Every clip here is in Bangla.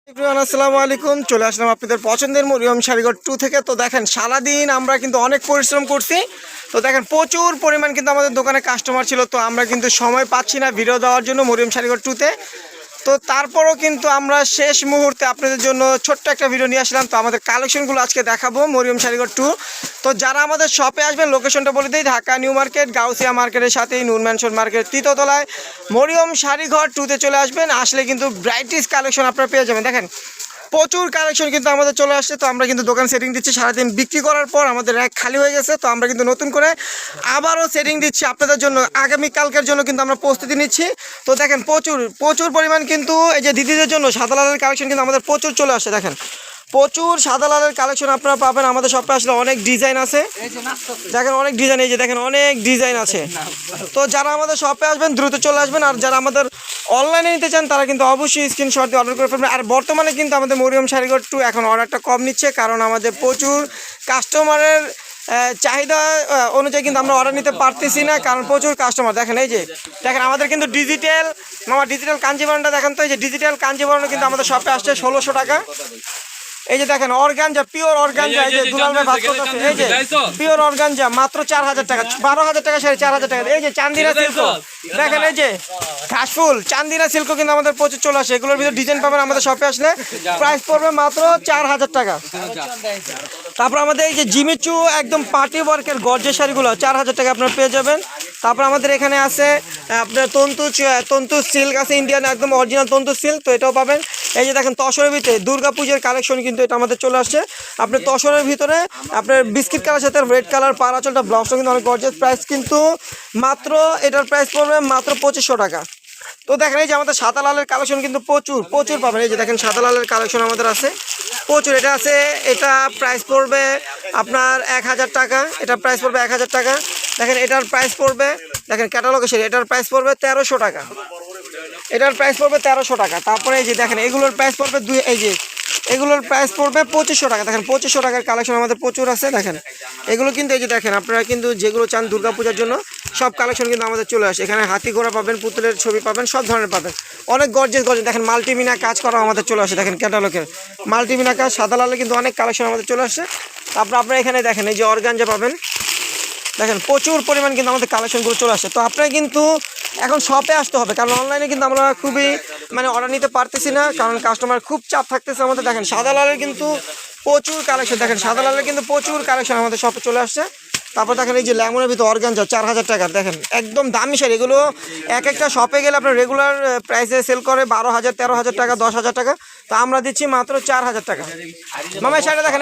আসসালামু আলাইকুম। চলে আসলাম আপনাদের পছন্দের মরিয়ম শাড়িঘর 2 থেকে। তো দেখেন সারাদিন আমরা কিন্তু অনেক পরিশ্রম করছি। তো দেখেন প্রচুর পরিমাণ কিন্তু আমাদের দোকানে কাস্টমার ছিল, তো আমরা কিন্তু সময় পাচ্ছি না ভিডিও দেওয়ার জন্য মরিয়ম শাড়িঘর 2-তে। তো তারপরও কিন্তু আমরা শেষ মুহূর্তে আপনাদের জন্য ছোট্ট একটা ভিডিও নিয়ে আসলাম। তো আমাদের কালেকশনগুলো আজকে দেখাবো মরিয়ম শাড়িঘর 2। তো যারা আমাদের শপে আসবেন লোকেশনটা বলে দিই, ঢাকা নিউ মার্কেট গাউসিয়া মার্কেটের সাথেই নূর ম্যানশন মার্কেট 3য় তলায় মরিয়ম শাড়িঘর 2-তে চলে আসবেন। আসলে কিন্তু ব্রাইটিস কালেকশন আপনারা পেয়ে যাবেন। দেখেন প্রচুর কালেকশন কিন্তু আমাদের চলে আসছে। তো আমরা কিন্তু দোকান সেটিং দিচ্ছি, সারাদিন বিক্রি করার পর আমাদের র্যাক খালি হয়ে গেছে। তো আমরা কিন্তু নতুন করে আবারও সেটিং দিচ্ছি আপনাদের জন্য, আগামীকালকের জন্য কিন্তু আমরা প্রস্তুতি নিচ্ছি। তো দেখেন প্রচুর পরিমাণ কিন্তু এই যে দিদিদের জন্য সাদা লালের কালেকশন কিন্তু আমাদের প্রচুর চলে আসছে। দেখেন প্রচুর সাদা লালের কালেকশন আপনারা পাবেন আমাদের শপে আসলে। অনেক ডিজাইন আছে, দেখেন অনেক ডিজাইন, এই যে দেখেন অনেক ডিজাইন আছে। তো যারা আমাদের শপে আসবেন দ্রুত চলে আসবেন, আর যারা আমাদের অনলাইনে নিতে চান তারা কিন্তু অবশ্যই স্ক্রিনশট দিয়ে অর্ডার করে ফেলবেন। আর বর্তমানে কিন্তু আমাদের মরিয়ম শাড়িঘর 2 এখন অর্ডারটা কম নিচ্ছে, কারণ আমাদের প্রচুর কাস্টমারের চাহিদা অনুযায়ী কিন্তু আমরা অর্ডার নিতে পারতেছি না, কারণ প্রচুর কাস্টমার। দেখেন এই যে দেখেন আমাদের কিন্তু ডিজিটাল কাঞ্জিবরণটা দেখেন। তো এই যে ডিজিটাল কাঞ্জিবরণও কিন্তু আমাদের শপে আসছে 1600 টাকা। এই যে দেখেন অর্গানজা, পিওর অর্গানজা, এই যে দুলাল ভাই ভাগ করতেছে, এই যে পিওর অর্গানজা মাত্র 4000 টাকা, 12000 টাকা শাড়ি 4000 টাকা। এই যে চান্দিনা সিল্ক দেখেন, এই যে ঘাসফুল চান্দিনা সিল্ক কিন্তু আমাদের প্রচুর চলে আসে। এগুলোর ভিতরে ডিজাইন পাবেন আমাদের শপে আসলে, প্রাইস পড়বে মাত্র 4000 টাকা। তারপর আমাদের এই যে জিমিচু একদম পার্টি ওয়ার্কের গর্জের শাড়িগুলো 4000 টাকা আপনারা পেয়ে যাবেন। তারপর আমাদের এখানে আছে আপনার তন্তু সিল্ক আছে, ইন্ডিয়ান একদম অরিজিনাল তন্তু সিল্ক, তো এটাও পাবেন। এই যে দেখেন তসরের ভিতরে দুর্গাপূজার কালেকশন কিন্তু এটা আমাদের চলে আসছে। আপনার তসরের ভিতরে আপনার বিস্কিট কালার সাথে রেড কালার পারাচলটা ব্লাউজটা কিন্তু অনেক গর্জেস। প্রাইস কিন্তু মাত্র এটার প্রাইস পড়বে মাত্র 2500 টাকা। তো দেখেন এই যে আমাদের সাদা লালের কালেকশন কিন্তু প্রচুর পাবেন। এই যে দেখেন সাদা লালের কালেকশন আমাদের আছে প্রচুর। এটা আছে, এটা প্রাইস পড়বে আপনার 1000 টাকা। এটা প্রাইস পড়বে 1000 টাকা। দেখেন এটার প্রাইস পড়বে, দেখেন ক্যাটালগের শাড়ি, এটার প্রাইস পড়বে 1300 টাকা। এটার প্রাইস পড়বে 1300 টাকা। তারপরে এই যে দেখেন এগুলোর প্রাইস পড়বে এই যে এগুলোর প্রাইস পড়বে 2500 টাকা। দেখেন 2500 টাকার কালেকশন আমাদের প্রচুর আছে। দেখেন এগুলো কিন্তু এই যে দেখেন আপনারা কিন্তু যেগুলো চান দুর্গাপূজার জন্য সব কালেকশন কিন্তু আমাদের চলে আসে। এখানে হাতি ঘোড়া পাবেন, পুতুলের ছবি পাবেন, সব ধরনের পাবেন, অনেক গর্জেস দেখেন মাল্টিমিনা কাজ করা আমাদের চলে আসে। দেখেন ক্যাটালগের মাল্টিমিনা কাজ সাদা লালে কিন্তু অনেক কালেকশন আমাদের চলে আসছে। তারপর আপনারা এখানে দেখেন এই যে অর্গানজা পাবেন। দেখেন প্রচুর পরিমাণ কিন্তু আমাদের কালেকশনগুলো চলে আসে। তো আপনারা কিন্তু এখন শপে আসতে হবে, কারণ অনলাইনে কিন্তু আমরা খুবই অর্ডার নিতে পারতেছি না, কারণ কাস্টমার খুব চাপ থাকতেছে আমাদের। দেখেন সাদা লালের কিন্তু প্রচুর কালেকশন, দেখেন সাদা লালের কিন্তু প্রচুর কালেকশন আমাদের শপে চলে আসছে। তারপর দেখেন এই যে লেমনের ভিতরে অর্গানজা 4000 টাকার, দেখেন একদম দামি শাড়ি। এগুলো এক একটা শপে গেলে আপনার রেগুলার প্রাইসে সেল করে 12000, 13000 টাকা, 10000 টাকা। তো আমরা দিচ্ছি মাত্র 4000 টাকা। মামা শাড়িটা দেখেন,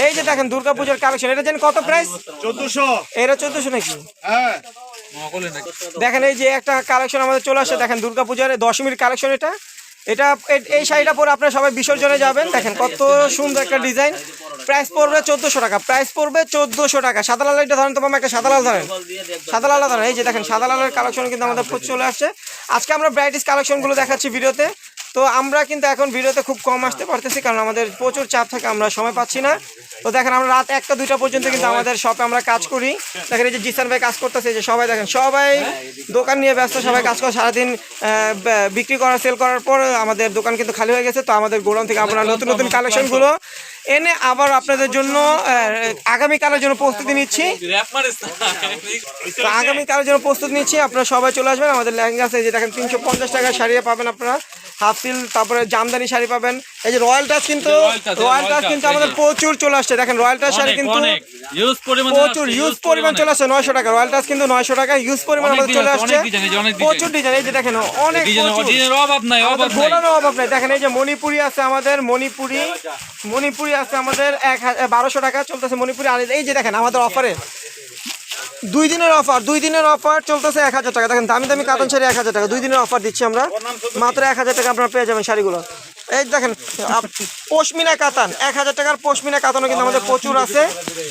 এই যে দেখেন দুর্গাপূজার কালেকশন। এটা জানেন কত প্রাইস? 1400। এটা 1400 নাকি? হ্যাঁ দেখেন এই যে একটা কালেকশন আমাদের চলে আসছে। দেখেন দুর্গাপূজার দশমীর কালেকশন। এটা এই শাড়িটা পরে আপনারা সবাই বিসর্জনে যাবেন। দেখেন কত সুন্দর একটা ডিজাইন। প্রাইস পড়বে 1400 টাকা। প্রাইস পড়বে 1400 টাকা। সাদা লাল এটা ধরেন তো মামা, একটা সাদা লাল ধরেন, সাদা লাল ধরেন। এই যে দেখেন সাদা লালের কালেকশন কিন্তু আমাদের চলে আসছে। আজকে আমরা ব্রাইটিস কালেকশনগুলো দেখাচ্ছি ভিডিওতে। তো আমরা কিন্তু এখন ভিডিওতে খুব কম আসতে পারতেছি, কারণ আমাদের প্রচুর চাপ থাকে, আমরা সময় পাচ্ছি না। তো দেখেন আমরা রাত 1টা 2টা পর্যন্ত কিন্তু আমাদের শপে আমরা কাজ করি। দেখেন এই যে জিসান ভাই কাজ করতেছে, এই যে সবাই দেখেন সবাই দোকান নিয়ে ব্যস্ত, সবাই কাজ করে সারাদিন বিক্রি করা সেল করার পর আমাদের দোকান কিন্তু খালি হয়ে গেছে। তো আমাদের গোডাউন থেকে আমরা নতুন কালেকশনগুলো এনে আবার আপনাদের জন্য আগামীকালের জন্য প্রস্তুতি নিচ্ছি। আপনারা সবাই চলে আসবেন। আমাদের লেহেঙ্গা আছে, এই যে দেখেন 350 টাকার শাড়ি পাবেন আপনারা, হাফ সিল, তারপরে জামদানি শাড়ি পাবেন। এই যে রয়্যাল টাচ কিন্তু আমাদের প্রচুর চলে আসছে। দেখেন রয়্যাল টাচ শাড়ি কিন্তু প্রচুর ইউজ পরিমাণ চলে আসছে 900 টাকা। রয়্যাল টাচ কিন্তু 900 টাকা ইউজ পরিমাণ আমাদের চলে আসছে, প্রচুর ডিজাইন। এই যে দেখেন অনেক অভাব নাই। দেখেন এই যে মণিপুরি আছে আমাদের, মণিপুরি আছে আমাদের 1200 টাকা চলতেছে মণিপুরি। আর এই যে দেখেন আমাদের অফারে 2 দিনের অফার চলতেছে 1000 টাকা। দেখেন দামি কাতান শাড়ি 1000 টাকা, 2 দিনের অফার দিচ্ছি আমরা মাত্র 1000 টাকা আপনারা পেয়ে যাবেন শাড়িগুলো। এই দেখেন পশমিনা কাতান 1000 টাকার পশমিনা কাতানও কিন্তু আমাদের প্রচুর আছে।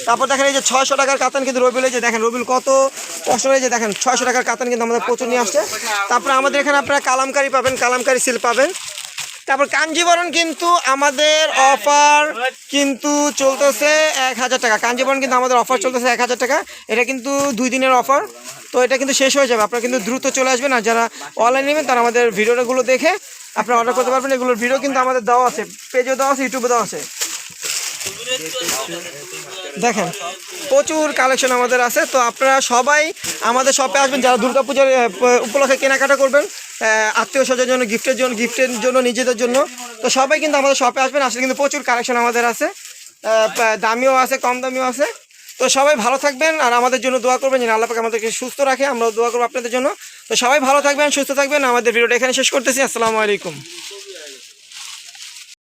তারপর দেখেন এই যে 600 টাকার কাতান কিন্তু রবিল, এই যে দেখেন রবিল কত কষ্ট, এই যে দেখেন 600 টাকার কাতান কিন্তু আমাদের প্রচুর নিয়ে আসছে। তারপরে আমাদের এখানে আপনারা কালামকারি পাবেন, কালামকারি সিল পাবেন। তারপর কাঞ্জিবরণ কিন্তু আমাদের অফার কিন্তু চলতেছে 1000 টাকা। কাঞ্জিবরণ কিন্তু আমাদের অফার চলতেছে 1000 টাকা। এটা কিন্তু 2 দিনের অফার, তো এটা কিন্তু শেষ হয়ে যাবে। আপনারা কিন্তু দ্রুত চলে আসবেন, আর যারা অনলাইন নেবেন তারা আমাদের ভিডিওগুলো দেখে আপনারা অর্ডার করতে পারবেন। এগুলোর ভিডিও কিন্তু আমাদের দেওয়া আছে, পেজও দেওয়া আছে, ইউটিউবে দেওয়া আছে। দেখেন প্রচুর কালেকশন আমাদের আছে। তো আপনারা সবাই আমাদের শপে আসবেন, যারা দুর্গাপূজার উপলক্ষে কেনাকাটা করবেন, আত্মীয় স্বজনের জন্য, গিফটের জন্য, নিজেদের জন্য। তো সবাই কিন্তু আমাদের শপে আসবেন, আসলে কিন্তু প্রচুর কালেকশন আমাদের আছে, দামিও আছে, কম দামিও আছে। তো সবাই ভালো থাকবেন আর আমাদের জন্য দোয়া করবেন যেন আল্লাহ পাক আমাদেরকে সুস্থ রাখে, আমরাও দোয়া করবো আপনাদের জন্য। তো সবাই ভালো থাকবেন, সুস্থ থাকবেন। আমাদের ভিডিওটা এখানে শেষ করতেছি। আসসালামু আলাইকুম।